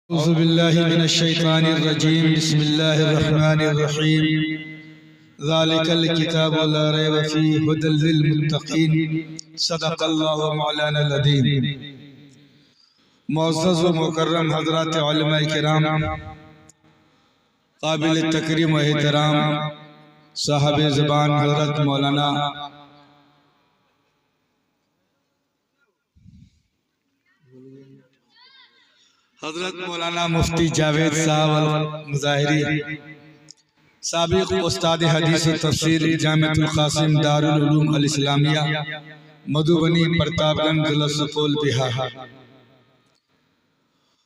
औज़ुबिल्लाहि मिनश्शैतानिर्रजीम बिस्मिल्लाहिर्रहमानिर्रहीम ज़ालिकल किताबु ला रैब फ़ीहि हुदल लिल मुत्तक़ीन सदक़ल्लाहु मौलानाल अज़ीम। मुअज़्ज़ज़ व मुकर्रम हज़रात उलमा किराम, काबिल तकरीम व एहतराम साहिब ज़बान हज़रत मौलाना मुफ्ती जावेद साहब मुज़ाहिरी, साबिक़ उस्ताद हदीस व तफसीर जामिअतुल क़ासिम दारुल उलूम अल इस्लामिया मधुबनी प्रतापगंज जिला सुपौल बिहार।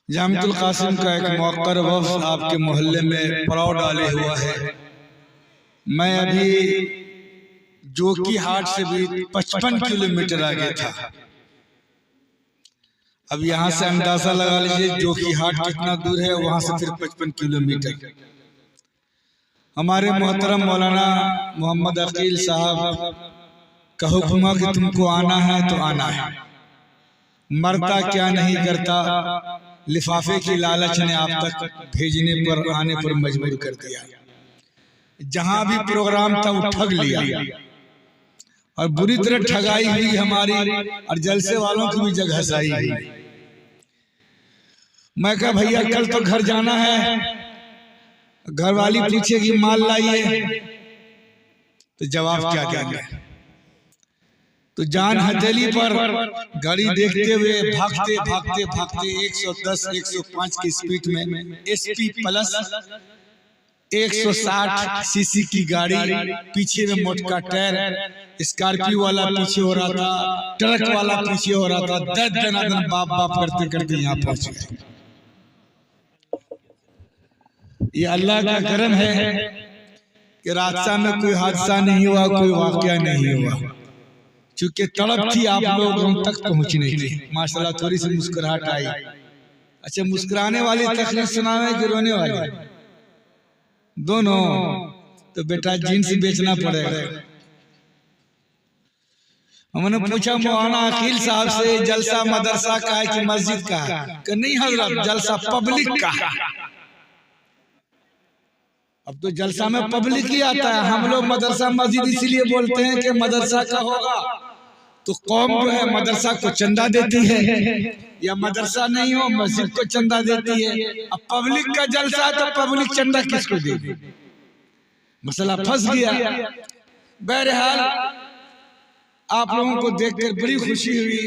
जामिअतुल क़ासिम का एक मौक़र वफ़द आपके मोहल्ले में पड़ाव डाले हुआ है। मैं अभी जोकी हाट से भी 55 किलोमीटर आगे था। अब यहाँ से अंदाजा लगा लीजिए जोकी हाट कितना दूर है, वहां से फिर 55 किलोमीटर। हमारे मोहतरम मौलाना मोहम्मद अकील साहब का हुक्म कि तुमको आना है तो आना है, मरता क्या नहीं करता, लिफाफे की लालच ने आप तक भेजने पर आने पर मजबूर कर दिया। जहां भी प्रोग्राम था वो ठग लिया और बुरी तरह ठगाई हुई हमारी, और जलसे वालों की भी जगह हंसाई हुई। मैं कहा भैया कल तो घर जाना है, घर वाली पूछेगी माल लाइए, तो जवाब क्या देंगे। तो जान हथेली पर गाड़ी देखते हुए भागते भागते भागते 110 105 की स्पीड में SP प्लस 160 सीसी की गाड़ी, पीछे में मोटका टायर, स्कॉर्पियो वाला पीछे हो रहा था, ट्रक वाला पीछे हो रहा था, दन बाप बाप करते करते यहाँ पहुंच गए। ये अल्लाह का करम है कि रास्ता में कोई हादसा नहीं हुआ, कोई वाकया नहीं हुआ, क्योंकि तड़प थी आप लोगों तक पहुंचने की। माशाल्लाह थोड़ी सी मुस्कुराहट आई। अच्छा, मुस्कुराने वाली तकलीफ सुनाने की रोने वाली दोनों, तो बेटा जीन्स बेचना पड़ेगा। हमने पूछा मौलाना अकील साहब से जलसा मदरसा का है कि मस्जिद का है? कि नहीं हजरत, जलसा पब्लिक का है। अब तो जलसा में पब्लिक ही आता है। हम लोग मदरसा मस्जिद इसलिए बोलते हैं कि मदरसा का होगा तो कौम जो है मदरसा को चंदा देती है, या मदरसा नहीं हो मस्जिद को चंदा देती है। अब पब्लिक का जलसा है तो पब्लिक चंदा किसको देगी? मसला फंस गया। बहरहाल आप लोगों को देखकर बड़ी खुशी हुई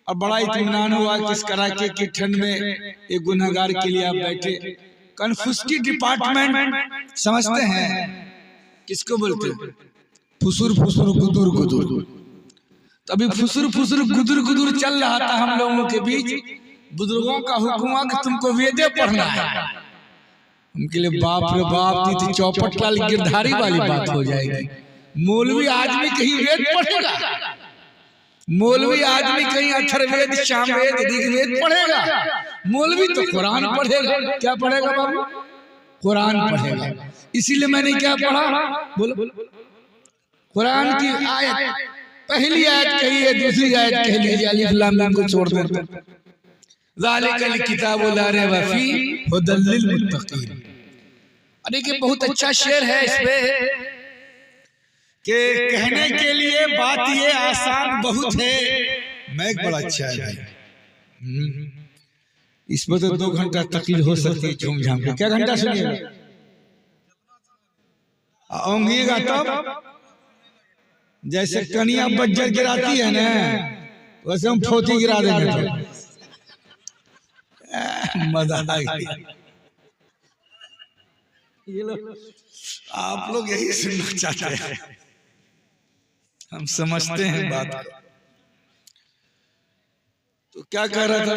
और बड़ा इत्मीनान हुआ कि इस कड़ाके की ठंड में एक गुनहगार के लिए आप बैठे। कन्फ्यूज़ डिपार्टमेंट समझते हैं किसको बोलते हैं? फुसुर फुसुर गुदुर गुदुर। तो अभी फुसुर फुसुर गुदुर गुदुर चल रहा था हम लोगों के बीच। बुजुर्गों का हुक्म कि तुमको वेदे पढ़ना है। उनके लिए बाप रे बाप की चौपट लाल गिरधारी वाली बात हो जाएगी। मौलवी आदमी कहीं वेद पढ़ेगा? मौलवी आदमी कहीं अथर्ववेद, सामवेद, ऋग्वेद पढ़ेगा? मौलवी तो कुरान पढ़ेगा। क्या पढ़ेगा बाबू? कुरान पढ़ेगा। इसीलिए मैंने क्या पढ़ा, बोलो कुरान की आयत, पहली आयत कही है, दूसरी आयत कह लीजिए अलिफ लाम मीम को छोड़ दो। ज़ालिकल किताबु ला रैब फ़ीहि हुदल लिल मुत्तक़ीन। अरे कि बहुत अच्छा शेर है इसमें कि कहने के लिए बात ये आसान बहुत है। मैं बड़ा अच्छा है भाई, इसमें तो 2 घंटा तकलीफ हो सकती है झूम झाम के। क्या घंटा सुनिएगा, आऊंगीगा तब जैसे कनिया बज्जर गिराती है ना, वैसे हम फोती गिरा देंगे। तो मजा आ गया। ये लोग, आप लोग यही सुनना चाहते हैं, हम समझते हैं बात को। तो क्या कह रहा था?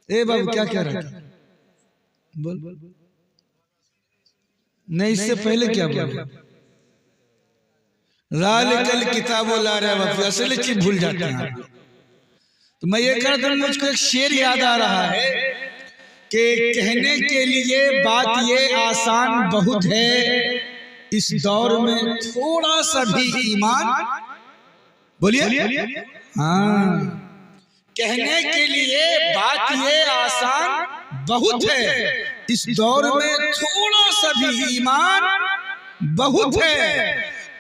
ए बाबू क्या कह रहा था? बोल। नहीं, इससे पहले क्या बोल? ज़ालिकल किताबु ला रैब फ़ीहि। असल चीज भूल जाते हैं। तो मैं ये कह रहा था, मुझको एक शेर याद आ रहा है कि कहने के लिए बात ये आसान बहुत है, इस दौर में थोड़ा सा भी ईमान, बोलिए हाँ, कहने के लिए बात ये आसान बहुत है। इस दौर में थोड़ा सा भी ईमान बहुत है।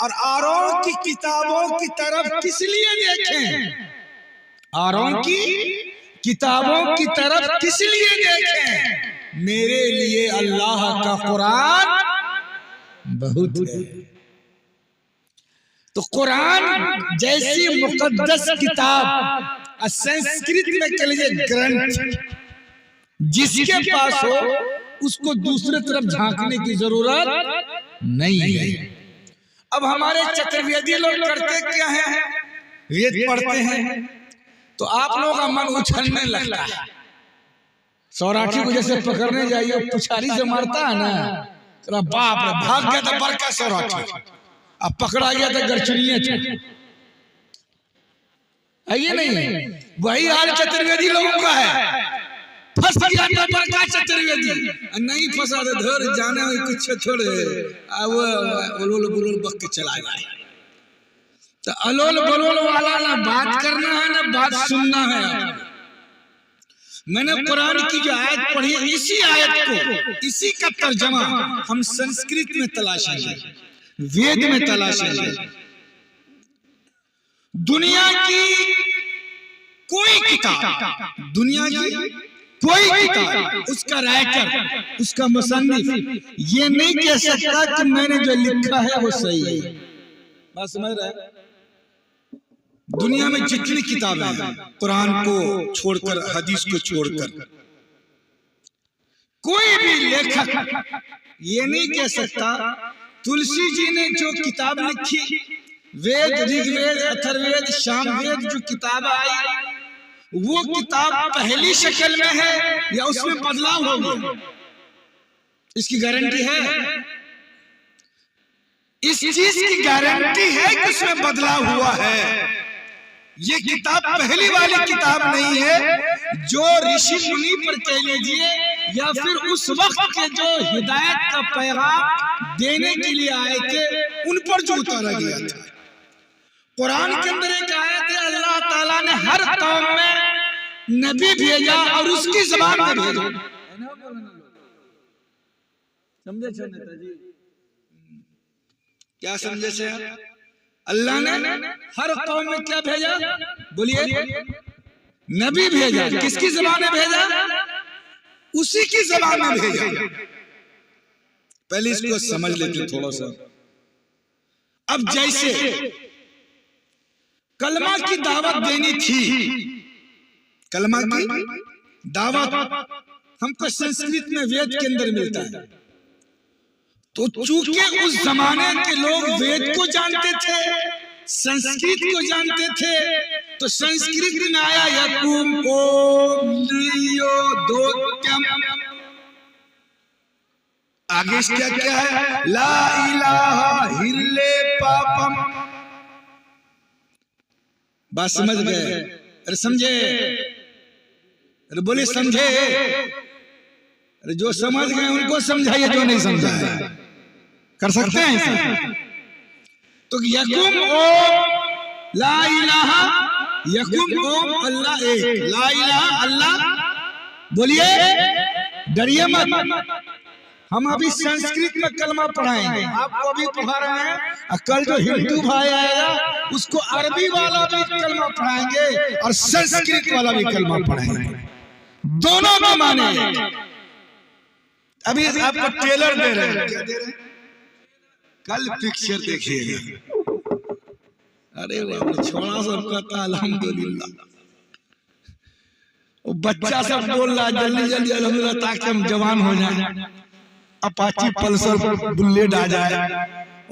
और औरों की किताबों की तरफ किस लिए देखें? औरों की किताबों की तरफ किस लिए देखें? मेरे लिए अल्लाह का कुरान बहुत है। तो कुरान जैसी मुकद्दस किताब संस्कृत में कह लीजिए ग्रंथ, जिसके पास हो उसको दूसरे तरफ झांकने की जरूरत नहीं है। अब हमारे चतुर्वेदी लोग करते क्या है? वेद पढ़ते हैं तो आप लोगों का मन उछलने लगता है। सौराठी को जैसे पकड़ने जाइए, पुछारी से मारता है ना, बाप रे भाग गया था बड़का सौराठी, अब पकड़ा गया था गरचुनिये है। ये नहीं, वही हाल चतुर्वेदी लोगों का है। फंस गया था बड़का चतुर्वेदी, नहीं फंसा तो धर जाने में कुछ छोड़े अलोल बलोल बक के चला जाए। तो अलोल बलोल वाला ना बात करना है ना बात सुनना है। मैंने कुरान की जो आयत पढ़ी, इसी आयत को, इसी का तर्जमा हम संस्कृत में तलाशेंगे, वेद में तलाशेंगे। दुनिया की कोई किताब, दुनिया की कोई किताब, उसका राइटर, उसका मुसन्निफ ये नहीं कह सकता कि मैंने जो लिखा है वो सही है। बात समझ रहे? दुनिया में जितनी किताबें हैं, कुरान को छोड़कर, हदीस को छोड़कर, कोई भी लेखक ये नहीं कह सकता तुलसी जी ने जो किताब लिखी, वेद, ऋग्वेद, अथर्ववेद, सामवेद जो किताब आई, वो किताब पहली शक्ल में है या उसमें बदलाव हो गया? इसकी गारंटी है? इस चीज की गारंटी है कि उसमें बदलाव हुआ है। ये किताब पहली वाली किताब नहीं है जो ऋषि मुनि पर कह लीजिए या फिर उस वक्त के जो हिदायत का पैगाम देने के लिए आए थे उन पर जो उतारा गया था। कुरान के अंदर एक आयत है, अल्लाह ताला ने हर कौम में नबी भेजा और उसकी ज़बान में भेजा। समझे नेताजी? क्या समझे से? अल्लाह ने हर कौम में क्या भेजा? बोलिए, नबी भेजा। किसकी ज़बान में भेजा? उसी की ज़बान में भेजा। पहले इसको समझ लेते थोड़ा सा। अब जैसे कलमा की दावत देनी थी, कलमा की दावत हमको संस्कृत में वेद के अंदर मिलता है। तो चूंकि उस जमाने के लोग वेद को जानते थे, संस्कृत को जानते थे, तो संस्कृत में आया यकुम ओम लियो दोत्यम। आगे क्या क्या है? ला इलाहा हिल्ले पापम। बात समझ गए? अरे समझे? अरे बोले समझे? अरे जो समझ गए उनको समझाइए, जो नहीं समझा है कर सकते हैं ऐसा। तो यकुम ओम ला इलाहा, यकुम ओम अल्लाह एक, ला इलाहा अल्लाह। बोलिए, डरिए मत। हम अभी संस्कृत में कलमा पढ़ाएंगे, आपको अभी पढ़ा रहे हैं। कल जो हिंदू भाई आएगा उसको अरबी वाला भी कलमा पढ़ाएंगे और संस्कृत वाला भी कलमा पढ़ाएंगे, दोनों में माने। अभी आपको ट्रेलर दे रहे हैं, क्या दे रहे हैं? कल पिक्चर देखिएगा। अरे बाप, छोड़ा सब कहता अल्हम्दुलिल्लाह, वो बच्चा सब बोल रहा है जल्दी जल्दी अल्हम्दुलिल्लाह ताकि हम जवान हो जाएं, अपाची पल्सर बुलेट आ जाए।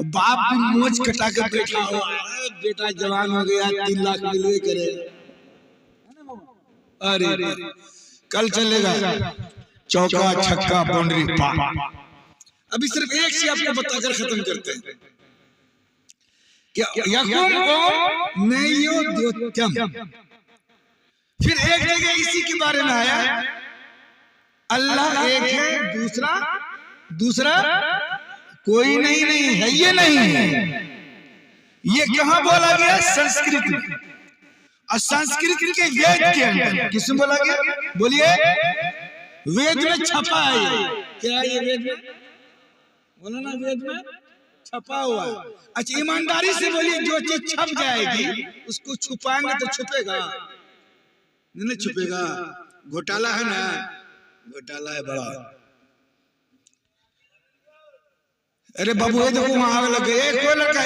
बाप भी मोच कटा कर बैठा हुआ, बेटा जवान हो गया 3 लाख मिलवे करे। अरे कल चलेगा चौका छक्का बाउंड्री पार। अभी सिर्फ एक से आपको बताकर खत्म करते हैं कि यकुम ओम नयो द्योत्यम। फिर एक जगह इसी के बारे में आया, अल्लाह एक है, दूसरा कोई नहीं है। ये नहीं है, ये कहाँ बोला गया? संस्कृत में। और संस्कृत के वेद के अंदर किसमें बोला गया? बोलिए, वेद में छपा है ये। क्या ये वेद में बोला ना, वेद में छपा हुआ है। अच्छा ईमानदारी से बोलिए, जो चीज छप जाएगी उसको छुपाएंगे तो छुपेगा नहीं छुपेगा। घोटाला है ना, घोटाला है बड़ा। अरे बाबू ये देखो वहां आग लगे, कोई लड़का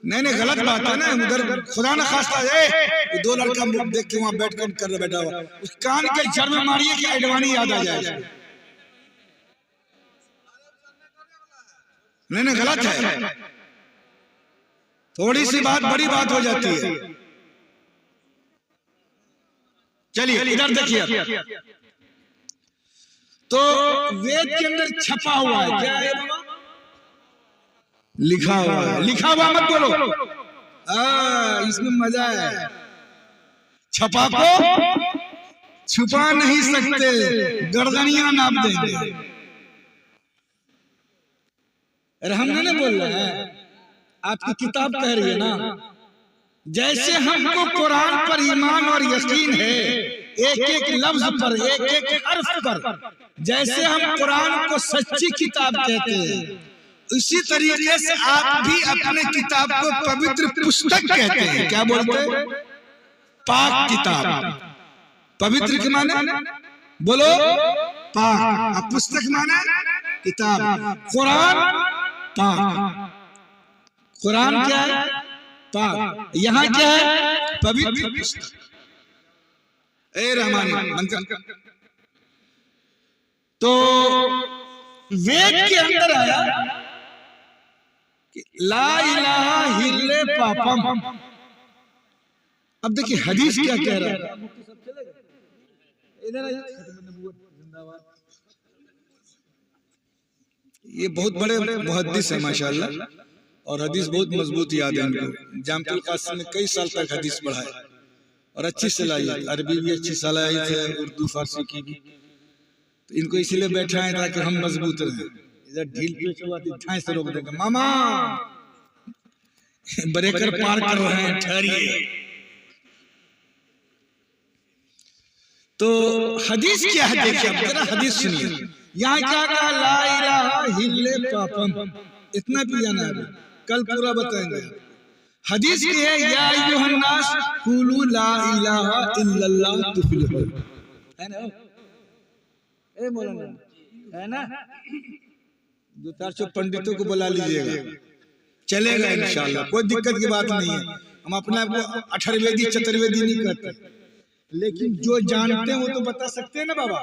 नहीं गलत बात है ना। उधर खुदा न खास्ता है दो लड़का देख के वहां बैठ कर बैठा हुआ, उस कान के जड़ में मारिए कि एडवाणी याद आ जाए। नहीं गलत है, थोड़ी सी बात बड़ी बात हो जाती है। चलिए इधर देखिए, तो वेद के अंदर छपा हुआ है, क्या है बाबा? लिखा हुआ है। लिखा हुआ मत बोलो, इसमें मजा है। छपा को छुपा नहीं सकते, गर्दनियां नाप देंगे। अरे हम नहीं बोल रहे हैं, आपकी किताब कह रही है ना। जैसे हमको कुरान पर ईमान और यकीन है, एक एक लफ्ज पर, एक एक हर्फ पर, जैसे हम कुरान को सच्ची किताब कहते हैं, इसी तरीके से आप भी अपने किताब को पवित्र पुस्तक कहते हैं। क्या बोलते हैं? पाक किताब। पवित्र के माने बोलो पाक, पुस्तक माने किताब। कुरान पाक, कुरान क्या है? पाक। यहाँ क्या है? पवित्र पुस्तक। ए रहमानी मंत्र। तो वेद के अंदर आया कि ला इलाहा हिल्ले पापम। अब देखिए हदीस क्या कह रहा है। ये बहुत बड़े मुहद्दिस है माशाल्लाह, और हदीस बहुत मजबूत याद है इनको। जामतुल कासिम में कई साल तक हदीस पढ़ा है और अच्छी सलाहियत, अरबी भी अच्छी सलाहियत है, उर्दू फारसी की भी। तो इनको इसीलिए बैठा है ताकि हम मजबूत रहें। इधर ढील पेच हुआ तो ठाई से रोक देगा, मामा ब्रेकर पार कर रहे हैं, ठहरिए। तो हदीस क्या है देखिए, अब जरा हदीस सुनिए। यहाँ क्या कहा? ला इलाहा हिल्ले पापम। इतना भी जाना है, कल पूरा बताएंगे। हदीस की है, या अय्युहन नास कुलू ला इलाहा इल्लल्लाह तुफ्लिहू। है ना? ए मौलाना है ना? 2-4 पंडितों को बुला लीजिएगा, चलेगा इंशाल्लाह, कोई दिक्कत की बात नहीं है। हम अपने आप को अठरवेदी चतुर्वेदी नहीं करते, लेकिन जो जानते हैं वो तो बता सकते हैं ना बाबा।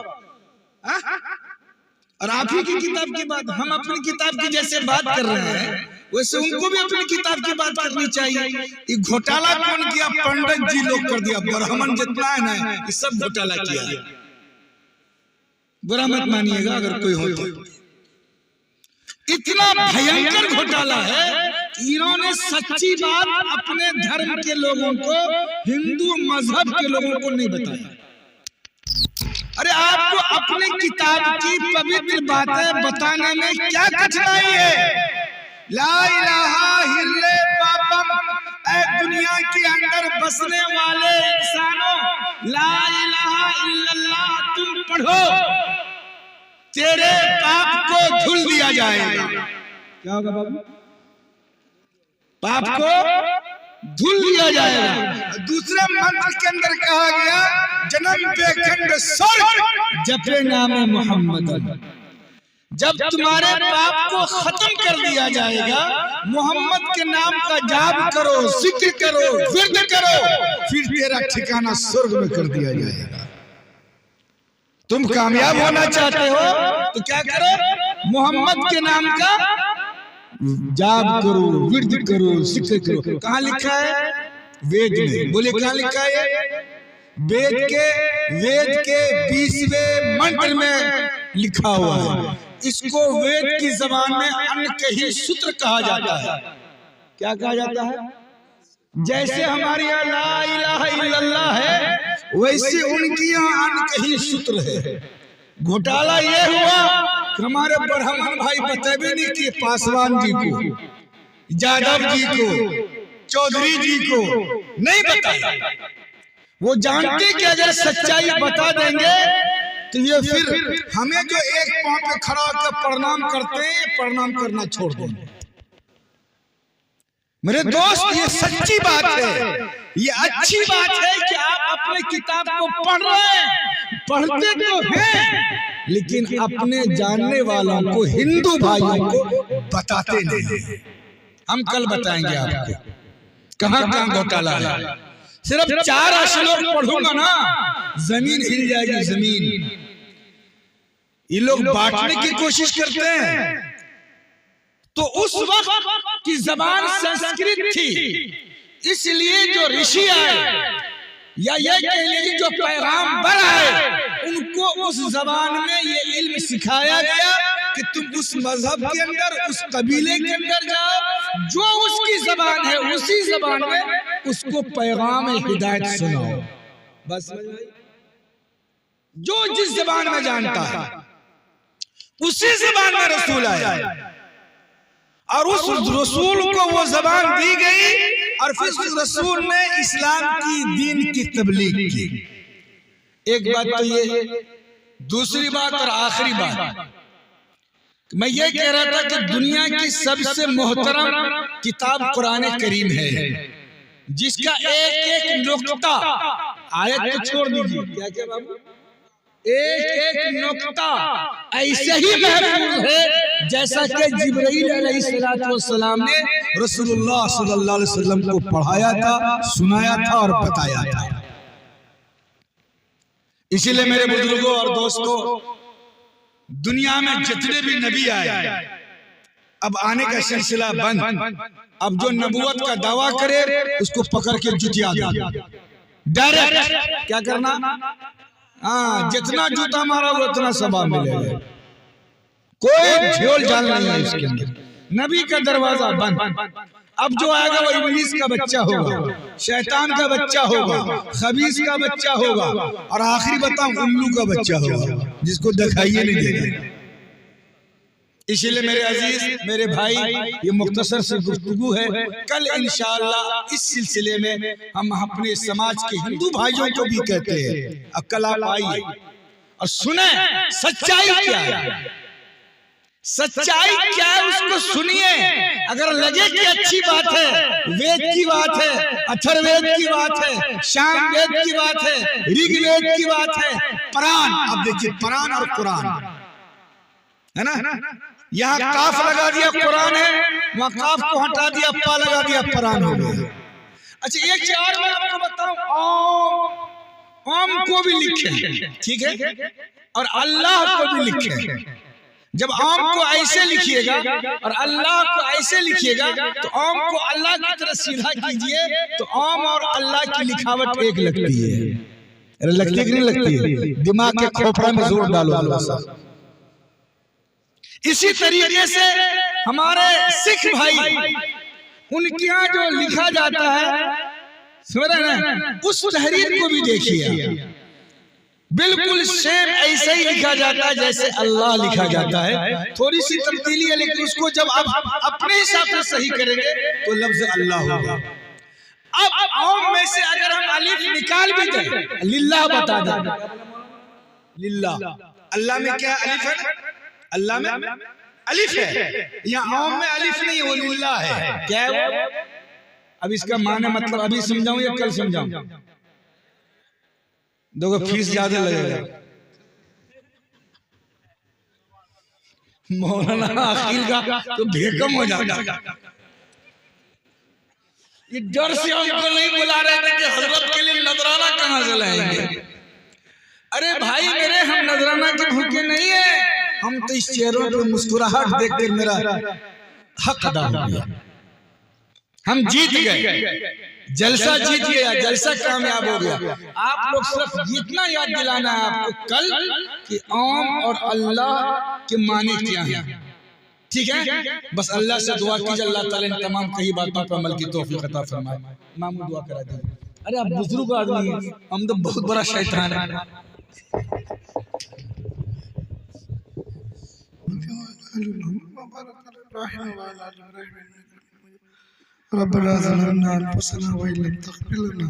और आप ही की किताब की बात, हम अपनी किताब की जैसे बात कर रहे हैं, वैसे उनको भी अपनी किताब की बात करनी चाहिए। ये घोटाला कौन किया? पंडित जी लोग कर दिया। ब्राह्मण जितना है ना, ये सब घोटाला किया है। बुरा मत मानिएगा अगर कोई हो तो। इतना भयंकर घोटाला है कि इन्होंने सच्ची बात अपने धर्म के लोगों को, हिंदू मजहब के लोगों को नहीं बताया। अरे आपको अपनी किताब की पवित्र बातें बताने में क्या कठिनाई है? ला इलाहा हिल्ले पापम। ऐ दुनिया के अंदर बसने वाले इंसानों, ला इलाहा इल्लल्लाह तुम पढ़ो, तेरे पाप को धुल दिया जाएगा। क्या होगा बाबू? पाप को धुल दिया जाएगा। दूसरे मंत्र के अंदर कहा गया, जन्म बेखंड स्वर्ग जपे नाम मोहम्मद। जब तुम्हारे पाप को खत्म कर दिया जाएगा, मोहम्मद के नाम का जाप करो, जिक्र करो, विर्द करो, फिर तेरा ठिकाना स्वर्ग में कर दिया जाएगा। तुम कामयाब होना चाहते हो तो क्या करो? मोहम्मद के नाम का जाप करो, विर्द करो, जिक्र करो। कहाँ लिखा है? वेद में। बोले कहाँ लिखा है? वेद के 20वें मंत्र में लिखा हुआ है। इसको वेद की जबान में अनकही सूत्र कहा जाता है। क्या कहा जाता है? जैसे हमारे यहाँ ला इलाहा इल्लल्लाह है, वैसे उनकी यहाँ अनकही सूत्र है। घोटाला ये हुआ कि हमारे ब्राह्मण भाई बतेबे नहीं किए, पासवान जी को, यादव जी को, चौधरी जी को नहीं बताया। वो जानते कि अगर सच्चाई बता देंगे तो ये फिर हमें जो एक पांव पे खड़ा होकर प्रणाम करते हैं, प्रणाम करना छोड़ देंगे। मेरे दोस्त, ये सच्ची बात है, ये अच्छी बात है कि आप अपने किताब को पढ़ रहे हैं, पढ़ते तो हैं, लेकिन अपने जानने वालों को, हिंदू भाइयों को बताते नहीं। हम कल बताएंगे आपको कहां कहां घोटाला है। सिर्फ 4 श्लोक पढ़ूंगा ना, जमीन हिल जाएगी, जमीन। ये लोग बांटने की कोशिश करते हैं। तो उस वक्त की जबान संस्कृत थी, इसलिए जो ऋषि आए या ये कह लीजिए जो पैगाम्बर आए, उनको उस जबान में ये इल्म सिखाया गया कि तुम उस मजहब के अंदर, उस कबीले के अंदर जाओ, जो उसकी जबान है उसी जबान में उसको पैगाम हिदायत सुनाओ। बस जो जिस जबान में जानता है उसी जबान में रसूल आया, और उस रसूल को वो जबान दी गई, और फिर उस रसूल ने इस्लाम की, दीन की तबलीग की। एक बात तो ये, दूसरी बात और आखिरी बात, मैं ये कह रहा था कि दुनिया की सबसे मोहतरम किताब कुरान करीम है, जिसका एक एक नुक्ता, आयत को छोड़ दीजिए, क्या क्या बाबू, एक एक नुक्ता ऐसे ही महफूज है जैसा कि जिब्राइल अलैहिस्सलाम ने रसूलुल्लाह सल्लल्लाहु अलैहि वसल्लम को पढ़ाया था, सुनाया था और बताया था। इसीलिए मेरे बुजुर्गों और दोस्तों, दुनिया में जितने भी नबी आए, अब आने का सिलसिला बंद। अब जो नबूवत का दावा करे उसको पकड़ के जुतिया दो, डायरेक्ट। क्या करना? हाँ, जितना जूता मारा वो उतना सवाब मिलेगा। कोई झोल झाल नहीं है इसके अंदर। नबी का दरवाजा बंद। अब जो आएगा वो इब्लीस का बच्चा होगा, शैतान का बच्चा होगा, खबीस का बच्चा होगा, और आखिरी बताऊं, उल्लू का बच्चा होगा, जिसको दिखाइए नहीं देगा। इसीलिए मेरे अजीज, मेरे भाई, ये मुख्तसर से गुफ्तगू है। कल इंशाअल्लाह इस सिलसिले में हम अपने समाज के हिंदू भाइयों को भी कहते हैं, अब कल आप आइए और सुने सच्चाई क्या है, सच्चाई क्या है उसको सुनिए। अगर लगे कि अच्छी बात है, वेद की बात है, अथर्ववेद की बात है, शाम वेद की बात है, ऋग्वेद की बात है, कुरान, अब देखिए कुरान और कुरान है ना, यहाँ काफ लगा दिया कुरान है, वहाँ काफ को हटा दिया, पा लगा दिया, कुरान हो गया। अच्छा, एक चार मैं आपको बताऊं, ओम को भी लिखे, ठीक है, और अल्लाह को भी लिखे। जब ओम को ऐसे लिखिएगा और अल्लाह को ऐसे लिखिएगा, तो ओम को अल्लाह की तरह सीधा कीजिए, तो ओम और अल्लाह की लिखावट एक लगती है। लगती है कि नहीं लगती है? दिमाग के खोपड़ा में जोर डालो अल्लाह साहब। इसी तरीके से हमारे सिख भाई, उनके यहाँ जो लिखा जाता है, समझ रहे हैं, उस तहरीर को भी देखिए, बिल्कुल सेम ऐसे ही लिखा जाता है जैसे अल्लाह लिखा जाता है। थोड़ी सी तब्दीली है, लेकिन उसको जब आप अपने हिसाब से सही करेंगे तो लफ्ज अल्लाह होगा। अब ओम में से अगर हम अलिफ निकाल भी दें, लिल्लाह बता दें, लिल्लाह, अल्लाह में क्या अलिफ है? अल्लाह में अलिफ है, यहाँ ओम में अलिफ नहीं, वो लिल्लाह है। क्या है वो? अब इसका माने मतलब अभी समझाऊं या कल समझाऊं? देखो फीस ज्यादा लगेगा। मौलाना अकील का तो बेकम हो जाता। ये डर से हमको नहीं बुला रहे थे कि हजरत के लिए नजराना कहाँ से लाएंगे। अरे भाई मेरे, हम नजराना के भूखे नहीं है, हम तो इस चेहरों पे मुस्कुराहट देखकर मेरा हक अदा हो गया। हम जीत गए, जलसा जीत गया, जलसा कामयाब हो गया। आप लोग सिर्फ इतना याद दिलाना है आपको कल कि ओम और अल्लाह के माने क्या हैं, ठीक है? बस अल्लाह से दुआ कीजिए, अल्लाह ताला इन तमाम कही बातों पर अमल की तौफीक अता फरमाए। मामू दुआ करा दीजिए। अरे आप बुजुर्ग आदमी हैं, हम तो बहुत बड़ा शैतान है। रब्बना ज़लमना अनफुसना व इन लम तग़फिर लना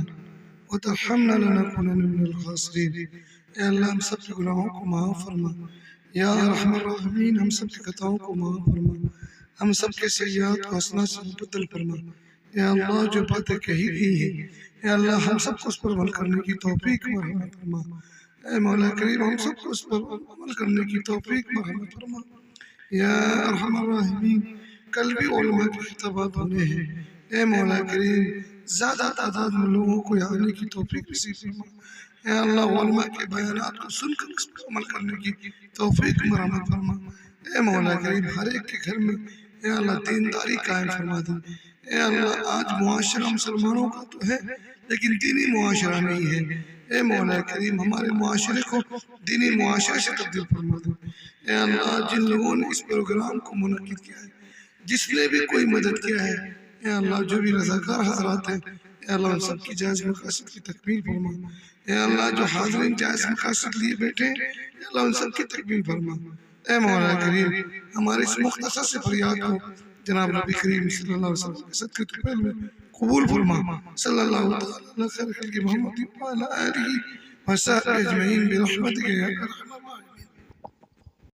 व तरहमना लनकुनन्ना मिनल ख़ासिरीन। ए अल्लाह हम सब के गुनाहों को माफ़ फरमा। या रहमान रहीम हम सब की खताओं को माफ़ फरमा, हम सब के सय्यात को हसना से मुबद्दल फरमा। या अल्लाह जो बातें कही गई हैं या अल्लाह हम सबको उस पर अमल करने की तौफीक मरहमत फरमा। ए मौला करीम हम सबको उस पर अमल करने की तौफीक मरहमत फरमा। या अरहमर राहिमीन कल भी उलमा के खिताबात होने हैं। ए मौला करीम ज़्यादा तादाद में लोगों को यहाँ आने की तौफीक नसीब फरमा। या अल्लाह उलमा के बयानात को सुनकर उस पर अमल करने की तौफीक मरहमत फरमा। ए मौला करीम हर एक के घर में या अल्लाह दीनदारी कायम फरमा दे। ए अल्लाह आज मुआशरा मुसलमानों का तो है लेकिन दीनी मुआशरा नहीं है। ए मौला करीम हमारे मुआशरे को दीनी मुआशरे से तब्दील फरमा दे। ए अल्लाह जिन लोगों ने इस प्रोग्राम को मुनक्किद किया है, जिसने भी कोई मदद किया है, या अल्लाह जो भी रज़ाकार हज़रात हैं, या अल्लाह उन सब की जायज़ मकासद की तकमील फरमा। या अल्लाह जो हाज़रीन जायज़ मकासद लिए बैठे हैं, या अल्लाह उन सब की तकमील फरमा। ए मौला करीम हमारे इस मुख्तसर से फरियाद को जनाब नबी करीम सल्लल्लाहु अलैहि वसल्लम के सदक़े तुफ़ैल में कबूल फरमा। सल्लल्लाहु तआला अलैहि खैर खल्क़ि मुहम्मद व अला आलिहि व सहबिहि अजमईन बिरहमतिका या अरहमर